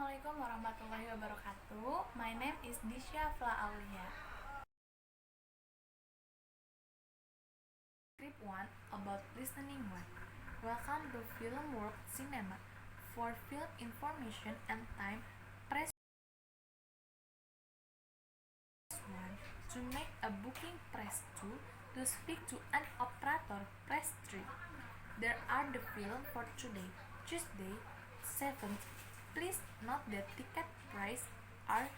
Assalamualaikum warahmatullahi wabarakatuh. My name is Disha Fla Aulia. Script 1 about listening 1. Welcome to Film World Cinema. For film information and time, press 1. To make a booking, press 2. To speak to an operator, press 3. There are the film for today, Tuesday, 7th. Please note that ticket price are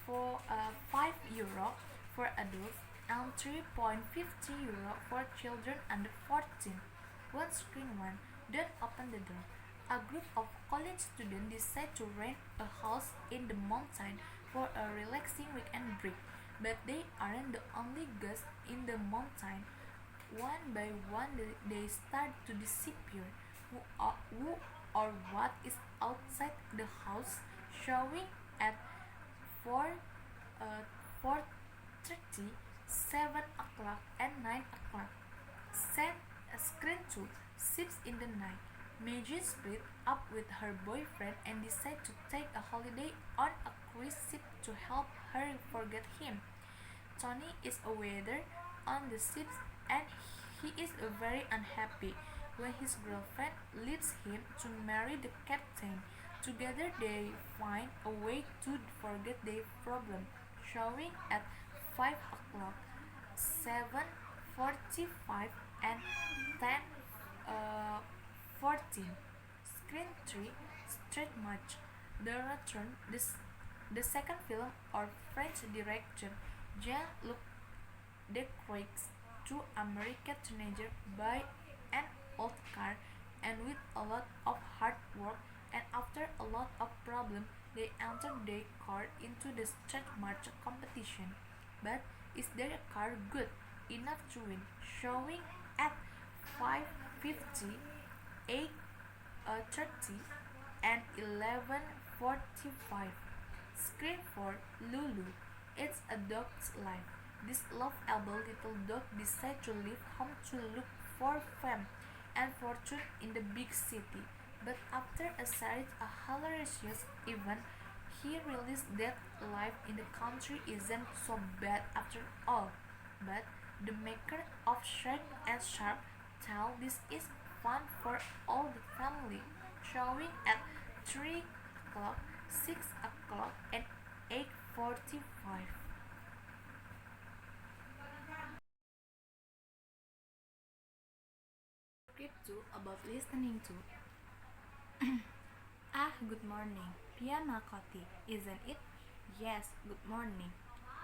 for €5 for adults and €3.50 for children under 14. One screen one, don't open the door. A group of college students decide to rent a house in the mountain for a relaxing weekend break, but they aren't the only guests in the mountain. One by one, they start to disappear. Who or what is outside the house, showing at 4, 4:30, 7 o'clock, and 9 o'clock. Screen 2, Ships in the Night. Maggie split up with her boyfriend and decide to take a holiday on a cruise ship to help her forget him. Tony is a waiter on the ship and he is very unhappy when his girlfriend leaves him to marry the captain. Together they find a way to forget their problem, showing at 5 o'clock, 7:45, and 10:14. Screen 3, Street March. The Return, the second film of French director Jean-Luc Decroix. Two American teenagers buy an old car, and with a lot of hard work and after a lot of problems, they enter their car into the street march competition. But is their car good enough to win? Showing at 5:50, 8:30, and 11:45. Screen 4, Lulu. It's a dog's life. This lovable little dog decides to leave home to look for fame and fortune in the big city. But after a series of hilarious events, he realizes that life in the country isn't so bad after all. But the maker of Shrek and Sharp tell this is fun for all the family, showing at 3 o'clock, 6 o'clock, and 8:45. Script 2 about listening to. Good morning. Pia Makoti, isn't it? Yes, good morning.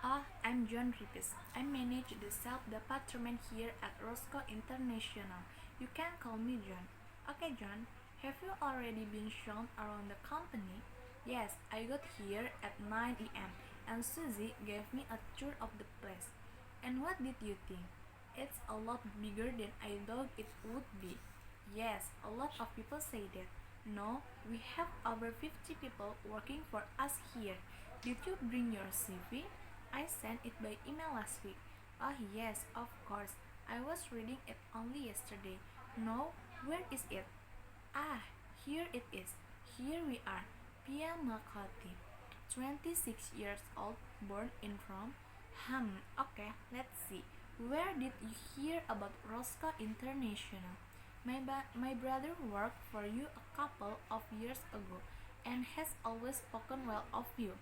I'm John Ripis. I manage the sales department here at Roscoe International. You can call me John. Okay, John, have you already been shown around the company? Yes, I got here at 9 a.m. and Susie gave me a tour of the place. And what did you think? It's a lot bigger than I thought it would be. Yes, a lot of people say that. No, we have over 50 people working for us here. Did you bring your CV? I sent it by email last week. Oh yes, of course. I was reading it only yesterday. No, where is it? Ah, here it is. Here we are. Pia Makati, 26 years old, born in Rome. Okay, let's see. Where did you hear about Roscoe International? My brother worked for you a couple of years ago and has always spoken well of you.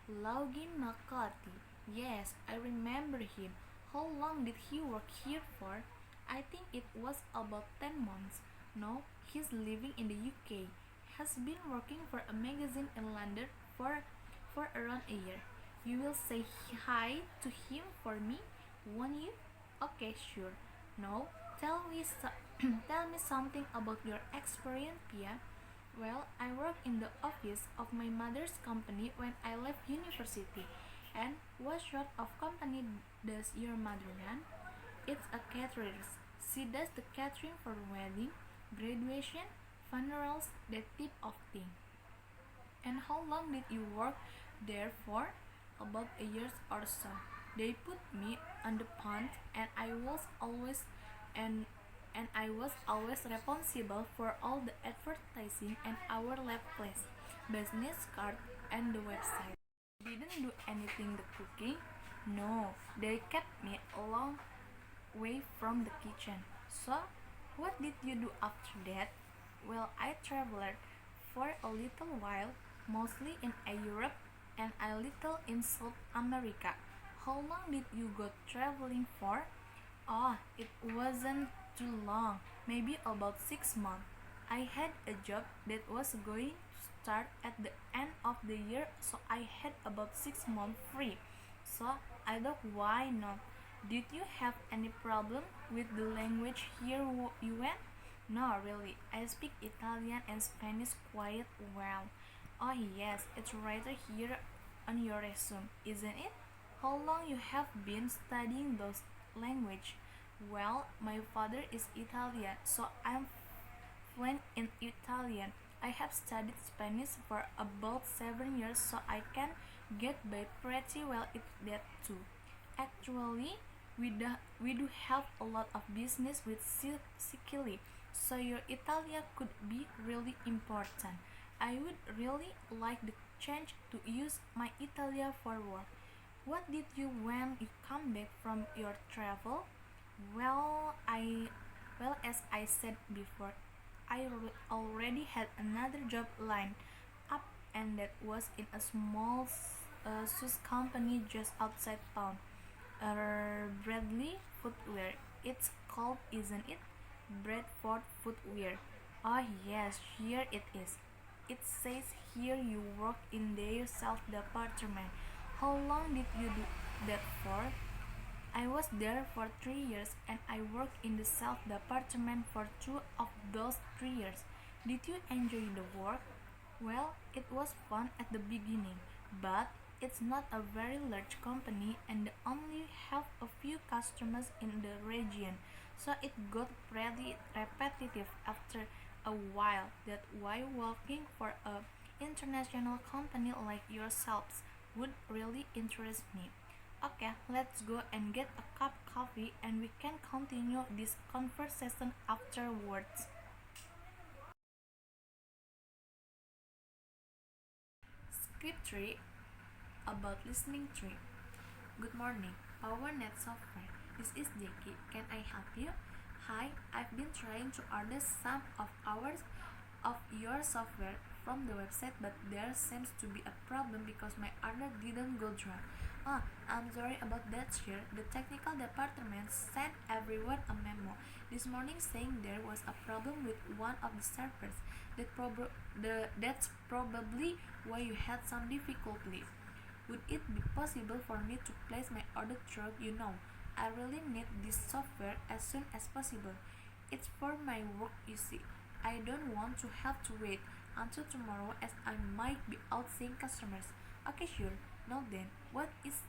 Logan McCarthy. Yes, I remember him. How long did he work here for? I think it was about 10 months. No, he's living in the UK. Has been working for a magazine in London for around a year. You will say hi to him for me, won't you? Okay, sure. Now, tell me something about your experience, Pia. Well, I worked in the office of my mother's company when I left university. And what sort of company does your mother run? It's a caterer. She does the catering for wedding, graduation, funerals, that type of thing. And how long did you work there for? About a year or so. They put me on the pond and I was always responsible for all the advertising and our lab place. business card, and the website. Didn't do anything the cooking. No, they kept me a long way from the kitchen. So, what did you do after that? Well, I traveled for a little while, mostly in Europe and a little in South America. How long did you go traveling for? Oh, it wasn't too long, maybe about 6 months. I had a job that was going to start at the end of the year, so I had about 6 months free. So I thought, why not? Did you have any problem with the language here you went? No, really. I speak Italian and Spanish quite well. Oh yes, it's right here on your resume, isn't it? How long you have been studying those language? Well, my father is Italian, so I'm fluent in Italian. I have studied Spanish for about 7 years, so I can get by pretty well at that too. Actually, we do have a lot of business with Sicily, so your Italian could be really important. I would really like the chance to use my Italian for work. What did you when you come back from your travel? Well, as I said before, already had another job lined up, and that was in a small Swiss company just outside town. Bradley Footwear. It's called, isn't it? Bradford Footwear. Oh yes, here it is. It says here you work in their sales department. How long did you do that for? I was there for 3 years and I worked in the sales department for 2 of those 3 years. Did you enjoy the work? Well, it was fun at the beginning, but it's not a very large company and they only have a few customers in the region, so it got pretty repetitive after a while. That's why working for a international company like yourselves would really interest me. Okay, let's go and get a cup of coffee and we can continue this conversation afterwards. Script 3 about listening tree. Good morning, PowerNet software. This is Jackie. Can I help you? Hi, I've been trying to order some of your software from the website, but there seems to be a problem because my order didn't go through. Oh, I'm sorry about that, sir. The technical department sent everyone a memo this morning saying there was a problem with one of the servers. That's probably why you had some difficulty. Would it be possible for me to place my order through? I really need this software as soon as possible. It's for my work, you see. I don't want to have to wait until tomorrow as I might be out seeing customers. Okay, sure. Now then, what is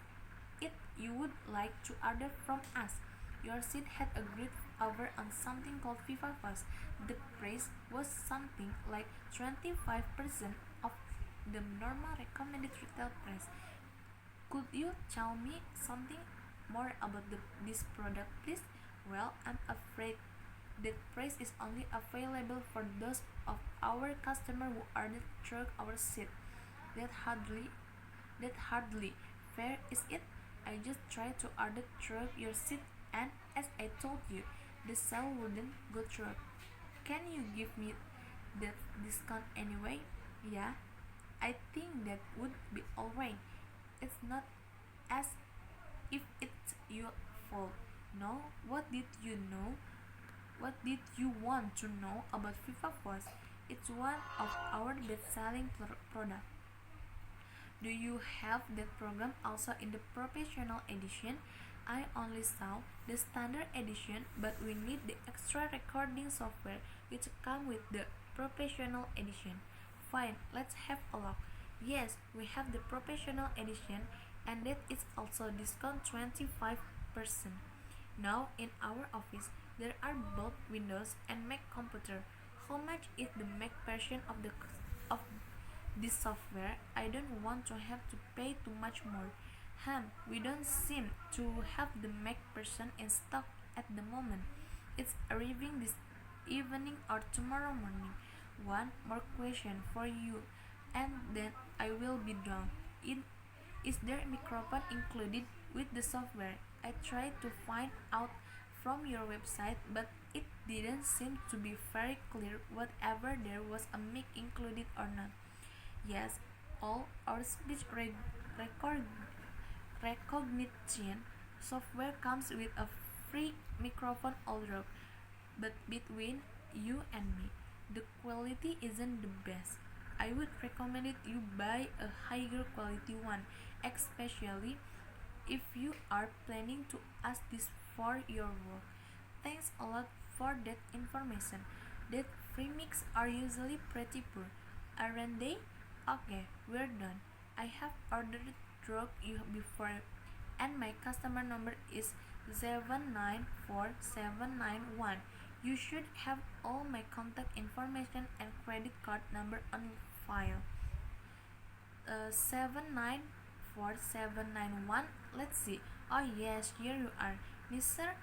it you would like to order from us? Your seat had agreed over on something called FIFA Fast. The price was something like 25% of the normal recommended retail price. Could you tell me something more about this product, please? Well, I'm afraid that price is only available for those of our customer who ordered through our site. That hardly that hardly fair, is it? I just tried to order through your site and as I told you, the sale wouldn't go through. Can you give me that discount anyway? Yeah, I think that would be alright. It's not as if it's your fault. No, what did you know? What did you want to know about FIFA Force? It's one of our best-selling products. Do you have that program also in the professional edition? I only saw the standard edition, but we need the extra recording software which come with the professional edition. Fine, let's have a look. Yes, we have the professional edition and that is also discount 25%. Now in our office there are both Windows and Mac computer. How much is the Mac version of this software? I don't want to have to pay too much more. We don't seem to have the Mac version in stock at the moment. It's arriving this evening or tomorrow morning. One more question for you. and then I will be done. Is there a microphone included with the software? I tried to find out from your website, but it didn't seem to be very clear whether there was a mic included or not. Yes, all our record recognition software comes with a free microphone although, but between you and me, the quality isn't the best. I would recommend it you buy a higher quality one, especially if you are planning to ask this for your work. Thanks a lot for that information. That free mix are usually pretty poor, aren't they? Okay, we're done. I have ordered drug you before and my customer number is 794791. You should have all my contact information and credit card number on file. 794791. Let's see. Oh yes, here you are. Mr.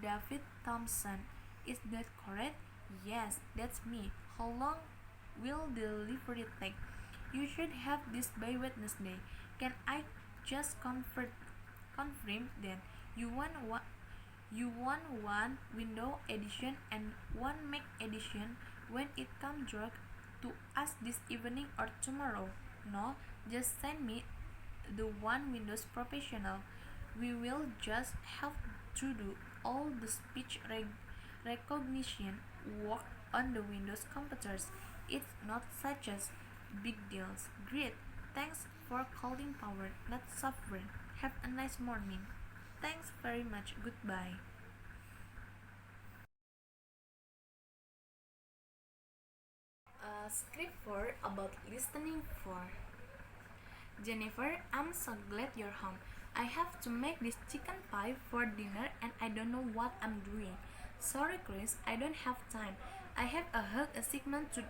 David Thompson. Is that correct? Yes, that's me. How long will the delivery take? You should have this by Wednesday. Can I just confirm then? You want one window edition and one Mac edition when it comes to us this evening or tomorrow? No, just send me the one Windows Professional. We will just have to do all the speech recognition work on the Windows computers. It's not such a big deal. Great. Thanks for calling Power, not software. Have a nice morning. Thanks very much. Goodbye. Script 4 about listening for. Jennifer, I'm so glad you're home. I have to make this chicken pie for dinner and I don't know what I'm doing. Sorry, Chris, I don't have time. I have a hug assignment to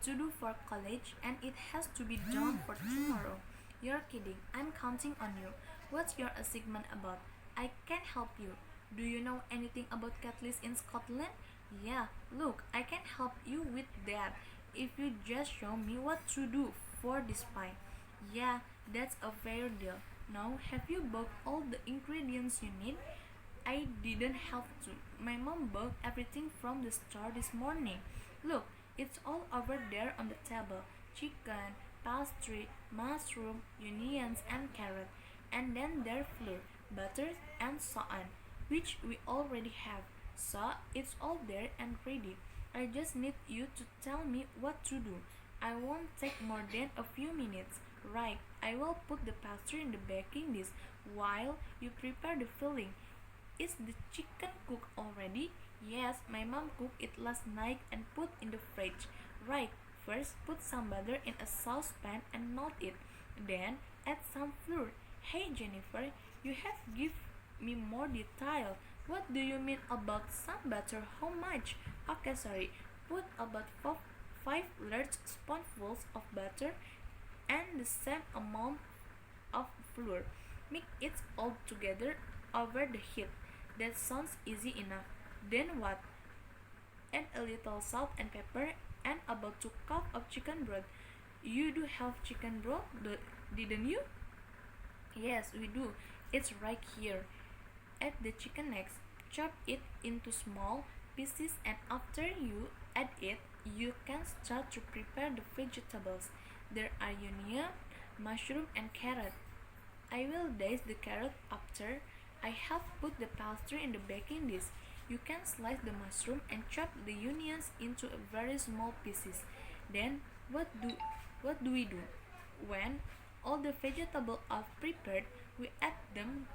do for college and it has to be done for tomorrow. You're kidding. I'm counting on you. What's your assignment about? I can help you. Do you know anything about Catholics in Scotland? Yeah, look, I can help you with that if you just show me what to do for this pie. Yeah, that's a fair deal. Now, have you bought all the ingredients you need? I didn't have to. My mom bought everything from the store this morning. Look, it's all over there on the table. Chicken, pastry, mushroom, onions, and carrot. And then there's flour, butter, and so on, which we already have. So it's all there and ready. I just need you to tell me what to do. I won't take more than a few minutes. Right, I will put the pastry in the baking dish while you prepare the filling. Is the chicken cooked already? Yes, my mom cooked it last night and put in the fridge. Right, first put some butter in a saucepan and melt it. Then add some flour. Hey Jennifer, you have give me more detail. What do you mean about some butter? How much? Okay, sorry. Put about 5 large spoonfuls of butter and the same amount of flour. Mix it all together over the heat. That sounds easy enough. Then what? Add a little salt and pepper and about 2 cups of chicken broth. You do have chicken broth, didn't you? Yes, we do. It's right here. Add the chicken next. Chop it into small pieces and after you add it, you can start to prepare the vegetables. There are onion, mushroom and carrot. I will dice the carrot after I have put the pastry in the baking dish. You can slice the mushroom and chop the onions into very small pieces. Then what do we do? When all the vegetables are prepared, we add them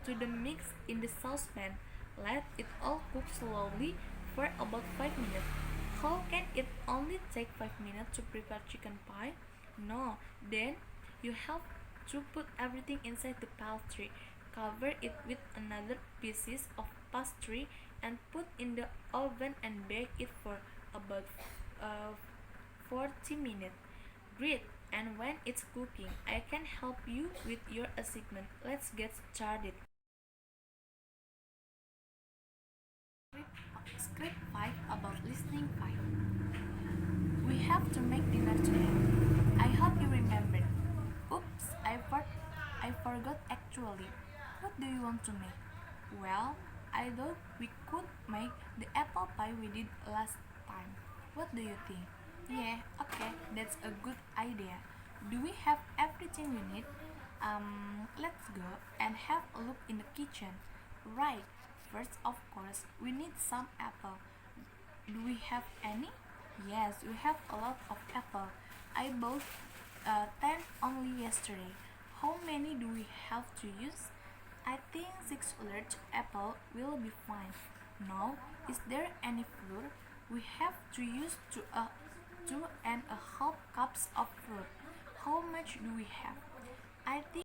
to the mix in the saucepan. Let it all cook slowly for about 5 minutes. How can it only take 5 minutes to prepare chicken pie? No, then you have to put everything inside the pastry. Cover it with another pieces of pastry and put in the oven and bake it for about 40 minutes. Great! And when it's cooking, I can help you with your assignment. Let's get started. Script 5 about listening 5. We have to make dinner today. actually. What do you want to make? Well, I thought we could make the apple pie we did last time. What do you think? Yeah, okay, that's a good idea. Do we have everything we need? Let's go and have a look in the kitchen. Right, first, of course, we need some apple. Do we have any? Yes, we have a lot of apple. I bought 10 only yesterday. How many do we have to use? I think 6 large apple will be fine. Now, is there any fruit? We have to use 2.5 cups of fruit. How much do we have? I think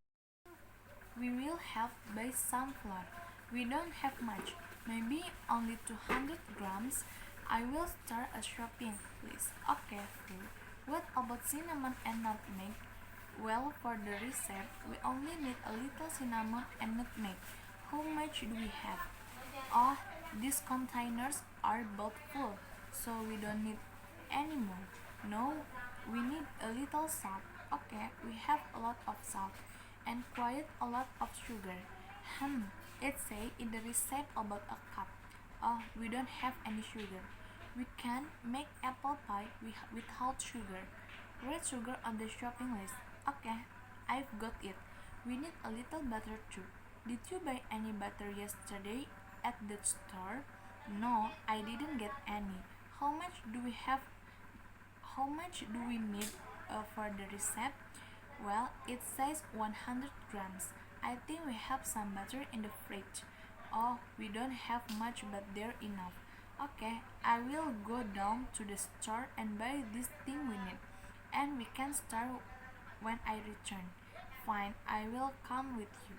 we will have buy some flour. We don't have much, maybe only 200 grams. I will start a shopping list. Okay, fruit. What about cinnamon and nutmeg? Well, for the recipe, we only need a little cinnamon and nutmeg. How much do we have? Oh, these containers are both full, so we don't need any more. No, we need a little salt. Okay, we have a lot of salt and quite a lot of sugar. It says in the recipe about a cup. Oh, we don't have any sugar. We can make apple pie without sugar. Red sugar on the shopping list. Okay, I've got it. We need a little butter too. Did you buy any butter yesterday at the store? No, I didn't get any. How much do we have? How much do we need for the recipe? Well, it says 100 grams. I think we have some butter in the fridge. Oh, we don't have much, but they're enough. Okay, I will go down to the store and buy this thing we need. And we can start when I return. Fine, I will come with you.